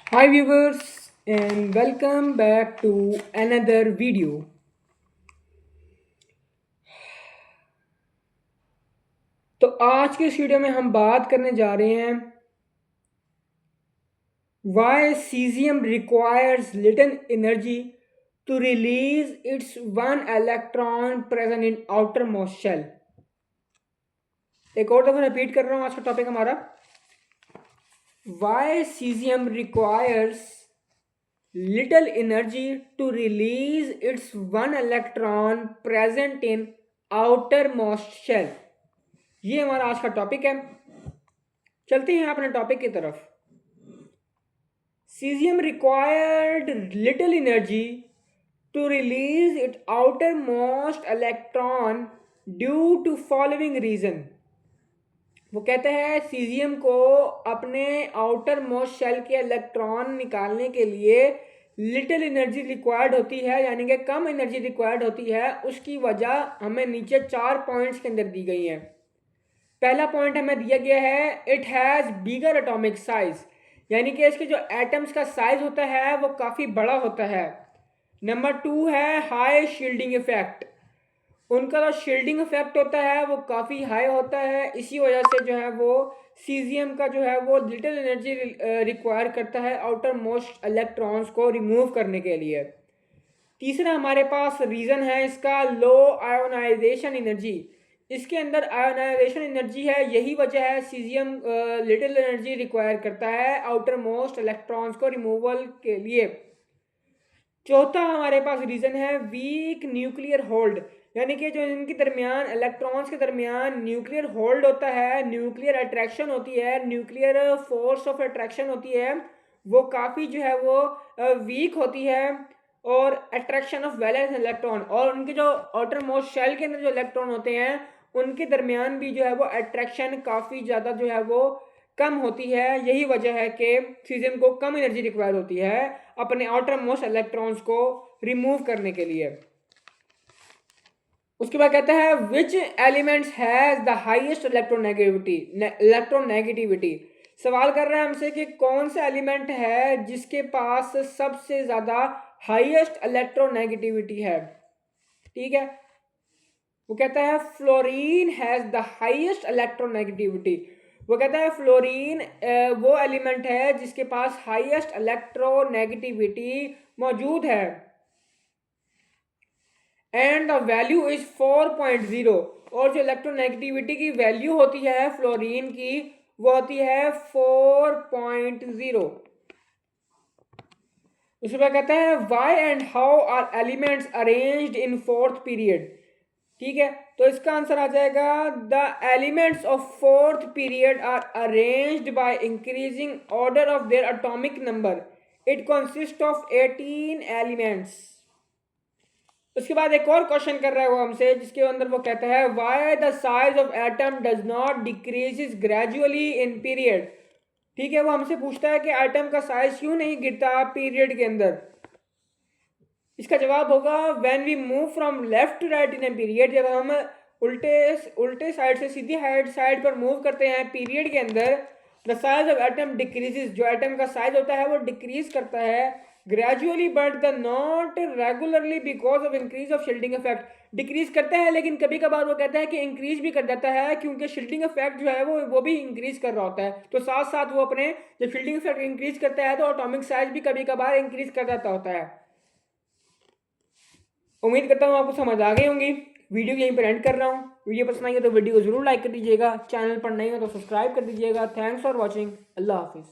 Hi viewers and welcome back to another video. तो आज के इस वीडियो में हम बात करने जा रहे हैं why cesium requires little energy to release its one electron present in outermost shell. एक और दफा रिपीट कर रहा हूं आज का टॉपिक हमारा why cesium requires little energy to release its one electron present in outermost shell. ये हमारा आज का टॉपिक है। चलते हैं अपने टॉपिक की तरफ। Caesium required little energy to release it outer most electron due to following reason. वो कहते हैं सीजियम को अपने आउटर मोस्ट शेल के इलेक्ट्रॉन निकालने के लिए लिटिल एनर्जी रिक्वायर्ड होती है, यानी कि कम एनर्जी रिक्वायर्ड होती है। उसकी वजह हमें नीचे 4 पॉइंट्स के अंदर दी गई है। पहला पॉइंट हमें दिया गया है it has bigger atomic size, यानी कि इसके जो एटम्स का साइज होता है वो काफ़ी बड़ा होता है। नंबर 2 है हाई शील्डिंग इफेक्ट, उनका जो शील्डिंग इफेक्ट होता है वो काफ़ी हाई होता है। इसी वजह से जो है वो सीजियम का जो है वो लिटिल एनर्जी रिक्वायर करता है आउटर मोस्ट इलेक्ट्रॉन्स को रिमूव करने के लिए। तीसरा हमारे पास रीज़न है इसका लो आयोनाइजेशन एनर्जी। इसके अंदर आयोनाइजेशन एनर्जी है, यही वजह है सीजियम लिटिल एनर्जी रिक्वायर करता है आउटर मोस्ट इलेक्ट्रॉन्स को रिमूवल के लिए। चौथा हमारे पास रीज़न है वीक न्यूक्लियर होल्ड, यानी कि जो इनके दरमियान इलेक्ट्रॉन्स के दरमियान न्यूक्लियर होल्ड होता है, न्यूक्लियर अट्रैक्शन होती है, न्यूक्लियर फोर्स ऑफ अट्रैक्शन होती है, वो काफ़ी जो है वो वीक होती है। और अट्रैक्शन ऑफ वैलेंस इलेक्ट्रॉन, और उनके जो आउटर मोस्ट शेल के अंदर जो इलेक्ट्रॉन होते हैं उनके दरमियान भी जो है वो अट्रैक्शन काफ़ी ज़्यादा जो है वो कम होती है। यही वजह है कि सीजियम को कम एनर्जी रिक्वायर होती है अपने आउटर मोस्ट इलेक्ट्रॉन्स को रिमूव करने के लिए। उसके बाद कहता है विच elements has the highest electronegativity. सवाल कर रहा है हमसे कि कौन सा एलिमेंट है जिसके पास सबसे ज़्यादा हाईएस्ट इलेक्ट्रोनेगेटिविटी है। ठीक है, वो कहता है fluorine has the highest electronegativity. वो कहता है फ्लोरीन वो एलिमेंट है जिसके पास हाईएस्ट इलेक्ट्रोनेगेटिविटी मौजूद है। एंड द वैल्यू इज 4.0, और जो इलेक्ट्रोनेगेटिविटी की वैल्यू होती है फ्लोरीन की वो होती है 4.0। उसके बाद कहता है Y and how are elements arranged in fourth period. ठीक है, तो इसका आंसर आ जाएगा the elements of fourth period are arranged by increasing order of their atomic number. It consist of 18 elements. उसके बाद एक और क्वेश्चन कर रहा है वो हमसे, जिसके अंदर वो कहता है why the size of atom does not decreases gradually in period. ठीक है, वो हमसे पूछता है कि एटम का साइज क्यों नहीं गिरता पीरियड के अंदर। इसका जवाब होगा when we move from left to right in a period. जब हम उल्टे साइड से सीधी साइड पर मूव करते हैं पीरियड के अंदर, the size of atom decreases, जो एटम का साइज होता है वो डिक्रीज करता है gradually but the not regularly because of increase of shielding effect. Decrease करता है लेकिन कभी कभार वो कहता है कि इंक्रीज भी कर देता है, क्योंकि शील्डिंग इफेक्ट जो है वो भी इंक्रीज कर रहा होता है। तो साथ साथ वो अपने जब शील्डिंग इफेक्ट इंक्रीज करता है तो एटॉमिक साइज भी कभी कभार इंक्रीज कर देता होता है। उम्मीद करता हूँ आपको समझ आ गई होंगी। वीडियो यहीं पर एंड कर रहा हूँ। वीडियो पसंद आई हो तो वीडियो को जरूर लाइक कर दीजिएगा, चैनल पर नहीं हो तो सब्सक्राइब कर दीजिएगा। Thanks for watching. अल्लाह हाफिज़।